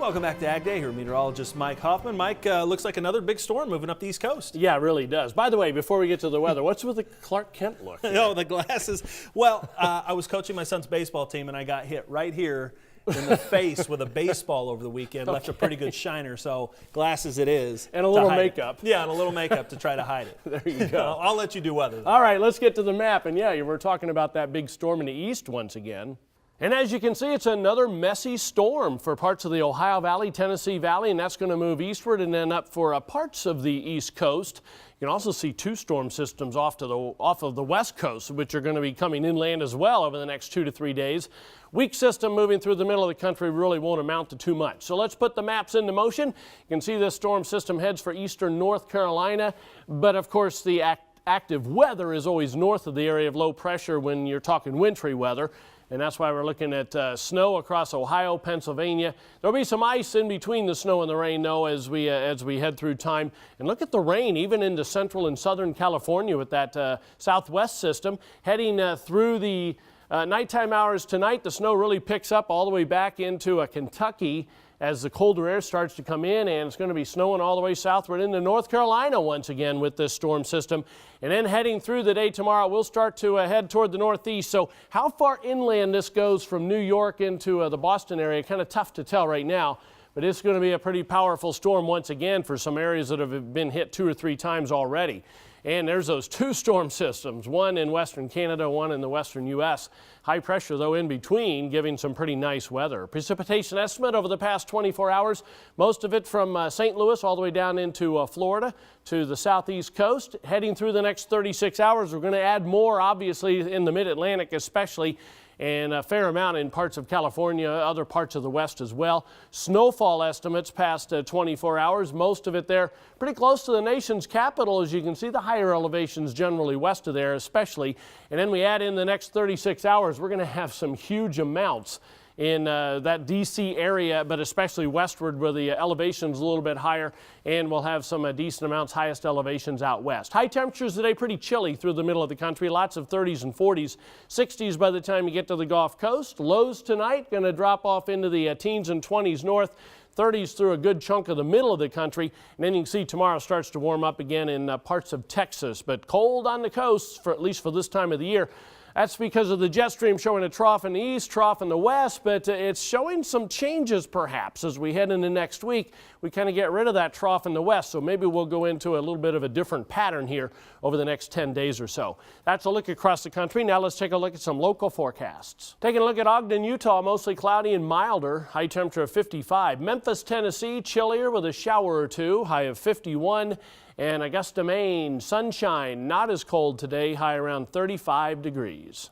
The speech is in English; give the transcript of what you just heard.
Welcome back to Ag Day. Here, meteorologist Mike Hoffman. Mike, looks like another big storm moving up the East Coast. Yeah, it really does. By the way, before we get to the weather, what's with the Clark Kent look? No, the glasses. Well, I was coaching my son's baseball team, and I got hit right here in the face with a baseball over the weekend. Left a pretty good shiner, so glasses it is. And a little makeup. Yeah, and a little makeup to try to hide it. There you go. I'll let you do weather. All right, let's get to the map. And yeah, we're talking about that big storm in the east once again. And as you can see, it's another messy storm for parts of the Ohio Valley, Tennessee Valley, and that's going to move eastward and then up for parts of the East Coast. You can also see two storm systems off of the West Coast, which are going to be coming inland as well over the next 2 to 3 days. Weak system moving through the middle of the country really won't amount to too much. So let's put the maps into motion. You can see this storm system heads for eastern North Carolina, but of course the active weather is always north of the area of low pressure when you're talking wintry weather. And that's why we're looking at snow across Ohio, Pennsylvania. There'll be some ice in between the snow and the rain, though, as we head through time. And look at the rain, even into central and southern California with that southwest system. Heading through the nighttime hours tonight, the snow really picks up all the way back into Kentucky as the colder air starts to come in, and it's going to be snowing all the way southward into North Carolina once again with this storm system. And then heading through the day tomorrow, we'll start to head toward the northeast. So how far inland this goes from New York into the Boston area, kind of tough to tell right now. But it's going to be a pretty powerful storm once again for some areas that have been hit 2 or 3 times already. And there's those 2 storm systems, one in western Canada, one in the western U.S. High pressure, though, in between, giving some pretty nice weather. Precipitation estimate over the past 24 hours, most of it from St. Louis all the way down into Florida to the southeast coast. Heading through the next 36 hours, we're going to add more, obviously, in the mid-Atlantic especially, and a fair amount in parts of California, other parts of the west as well. Snowfall estimates past 24 hours, most of it there pretty close to the nation's capital, as you can see, the higher elevations generally west of there especially. And then we add in the next 36 hours, we're going to have some huge amounts in that D.C. area, but especially westward where the elevation's a little bit higher, and we'll have some decent amounts, highest elevations out west. High temperatures today, pretty chilly through the middle of the country, lots of 30s and 40s, 60s by the time you get to the Gulf Coast. Lows tonight going to drop off into the teens and 20s north, 30s through a good chunk of the middle of the country, and then you can see tomorrow starts to warm up again in parts of Texas, but cold on the coast, for at least for this time of the year. That's because of the jet stream showing a trough in the east, trough in the west, but it's showing some changes perhaps as we head into next week. We kind of get rid of that trough in the west, so maybe we'll go into a little bit of a different pattern here over the next 10 days or so. That's a look across the country. Now let's take a look at some local forecasts. Taking a look at Ogden, Utah, mostly cloudy and milder, high temperature of 55. Memphis, Tennessee, chillier with a shower or two, high of 51. And Augusta, Maine, sunshine, not as cold today, high around 35 degrees.